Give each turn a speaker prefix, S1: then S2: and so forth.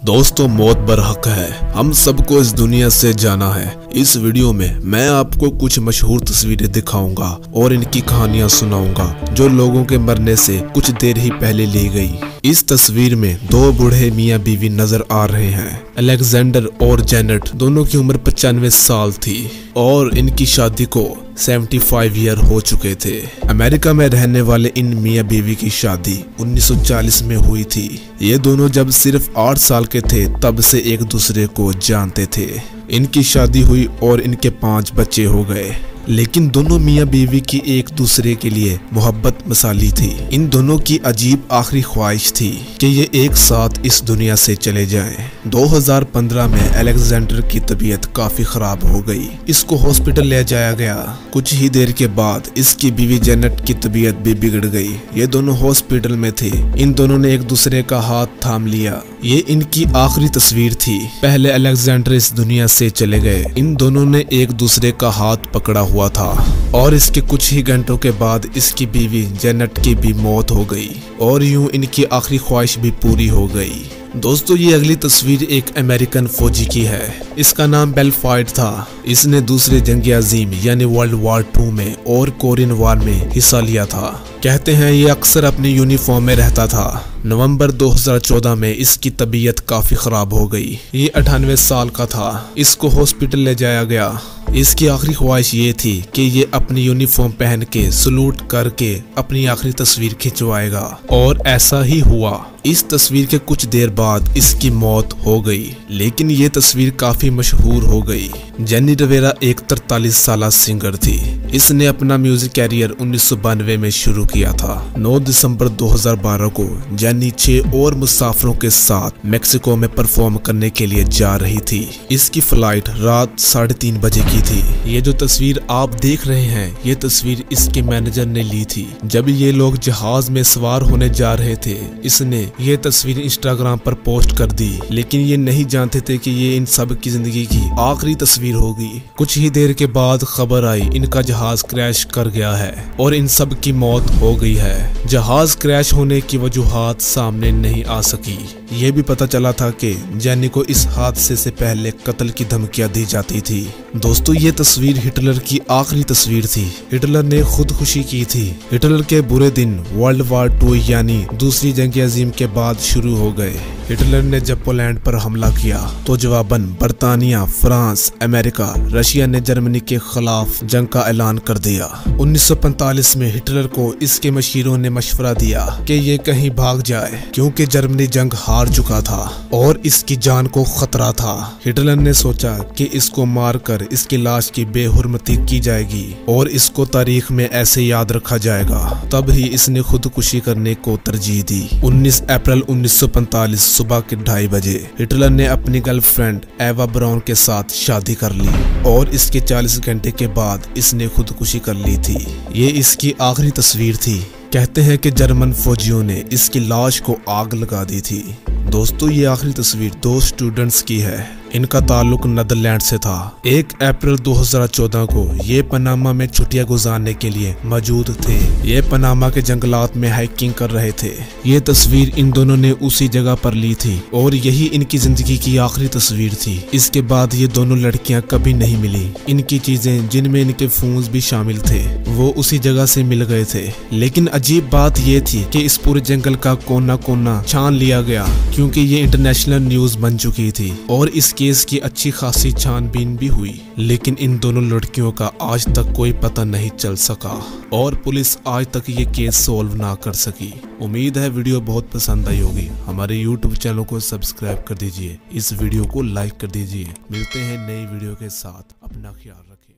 S1: दोस्तों, मौत बरहक है। हम सबको इस दुनिया से जाना है। इस वीडियो में मैं आपको कुछ मशहूर तस्वीरें दिखाऊंगा और इनकी कहानियां सुनाऊंगा जो लोगों के मरने से कुछ देर ही पहले ली गई। इस तस्वीर में दो बूढ़े मियाँ बीवी नजर आ रहे हैं। अलेक्जेंडर और जेनेट दोनों की उम्र 95 साल थी और इनकी शादी को 75 ईयर हो चुके थे। अमेरिका में रहने वाले इन मियाँ बीवी की शादी 1940 में हुई थी। ये दोनों जब सिर्फ 8 साल के थे तब से एक दूसरे को जानते थे। इनकी शादी हुई और इनके 5 बच्चे हो गए, लेकिन दोनों मियाँ बीवी की एक दूसरे के लिए मोहब्बत मिसाली थी। इन दोनों की अजीब आखिरी ख्वाहिश थी कि ये एक साथ इस दुनिया से चले जाएं। 2015 में अलेक्जेंडर की तबीयत काफी खराब हो गई। इसको हॉस्पिटल ले जाया गया। कुछ ही देर के बाद इसकी बीवी जेनेट की तबीयत भी बिगड़ गई। ये दोनों हॉस्पिटल में थे। इन दोनों ने एक दूसरे का हाथ थाम लिया। ये इनकी आखिरी तस्वीर थी। पहले अलेक्जेंडर इस दुनिया से चले गए। इन दोनों ने एक दूसरे का हाथ पकड़ा हुआ था और इसके कुछ ही घंटों के बाद इसकी बीवी जेनेट की भी मौत हो गई और यूं इनकी आखिरी ख्वाहिश भी पूरी हो गई। दोस्तों, ये अगली तस्वीर एक अमेरिकन फौजी की है। इसका नाम बेलफॉयड था। इसने दूसरे जंग अजीम यानी वर्ल्ड वॉर 2 में और कोरियन वॉर में हिस्सा लिया था। कहते हैं ये अक्सर अपनी यूनिफॉर्म में रहता था। नवंबर 2014 में इसकी तबीयत काफी खराब हो गई। ये 98 साल का था। इसको हॉस्पिटल ले जाया गया। इसकी आखिरी ख्वाहिश ये थी कि ये अपनी यूनिफॉर्म पहन के सलूट करके अपनी आखिरी तस्वीर खिंचवाएगा और ऐसा ही हुआ। इस तस्वीर के कुछ देर बाद इसकी मौत हो गई, लेकिन ये तस्वीर काफी मशहूर हो गई। जेनी रिवेरा एक 43 साल सिंगर थी। इसने अपना म्यूजिक कैरियर 1992 में शुरू किया था। 9 दिसंबर 2012 को जेनी 6 और मुसाफिरों के साथ मेक्सिको में परफॉर्म करने के लिए जा रही थी। इसकी फ्लाइट रात 3:30 बजे की थी। ये जो तस्वीर आप देख रहे हैं, ये तस्वीर इसके मैनेजर ने ली थी। जब ये लोग जहाज में सवार होने जा रहे थे, इसने ये तस्वीर इंस्टाग्राम पर पोस्ट कर दी, लेकिन ये नहीं जानते थे कि ये इन सब की जिंदगी की आखिरी तस्वीर होगी। कुछ ही देर के बाद खबर आई इनका जहाज क्रैश कर गया है और इन सब की मौत हो गई है। जहाज क्रैश होने की वजूहात सामने नहीं आ सकी। ये भी पता चला था कि जेनी को इस हादसे से पहले कत्ल की धमकियां दी जाती थी। दोस्तों, ये तस्वीर हिटलर की आखिरी तस्वीर थी। हिटलर ने खुदकुशी की थी। हिटलर के बुरे दिन वर्ल्ड वॉर 2 यानी दूसरी जंग अजीम के बाद शुरू हो गए। हिटलर ने जब पोलैंड पर हमला किया तो जवाबन बर्तानिया, फ्रांस, अमेरिका, रशिया ने जर्मनी के खिलाफ जंग का ऐलान कर दिया। 1945 में हिटलर को इसके मशीरों ने मशवरा दिया कि ये कहीं भाग जाए क्योंकि जर्मनी जंग हार चुका था और इसकी जान को खतरा था। हिटलर ने सोचा कि इसको मारकर इसकी लाश की बेहुरमती की जाएगी और इसको तारीख में ऐसे याद रखा जाएगा। तब ही इसने खुदकुशी करने को तरजीह दी। 19 अप्रैल 1945 सुबह के 2:30 बजे हिटलर ने अपनी गर्लफ्रेंड एवा ब्राउन के साथ शादी कर ली और इसके 40 घंटे के बाद इसने खुदकुशी कर ली थी। ये इसकी आखिरी तस्वीर थी। कहते हैं कि जर्मन फौजियों ने इसकी लाश को आग लगा दी थी। दोस्तों, ये आखिरी तस्वीर 2 स्टूडेंट्स की है। इनका ताल्लुक नीदरलैंड से था। 1 अप्रैल 2014 को ये पनामा में छुट्टियां गुजारने के लिए मौजूद थे। ये पनामा के जंगलात में हाइकिंग कर रहे थे। ये तस्वीर इन दोनों ने उसी जगह पर ली थी और यही इनकी जिंदगी की आखिरी तस्वीर थी। इसके बाद ये दोनों लड़कियां कभी नहीं मिली। इनकी चीजें, जिनमें इनके फोन्स भी शामिल थे, वो उसी जगह से मिल गए थे। लेकिन अजीब बात ये थी कि इस पूरे जंगल का कोना कोना छान लिया गया क्योंकि ये इंटरनेशनल न्यूज बन चुकी थी और इस केस की अच्छी खासी छानबीन भी हुई, लेकिन इन दोनों लड़कियों का आज तक कोई पता नहीं चल सका और पुलिस आज तक ये केस सॉल्व ना कर सकी। उम्मीद है वीडियो बहुत पसंद आई होगी। हमारे YouTube चैनल को सब्सक्राइब कर दीजिए। इस वीडियो को लाइक कर दीजिए। मिलते हैं नई वीडियो के साथ। अपना ख्याल रखिए।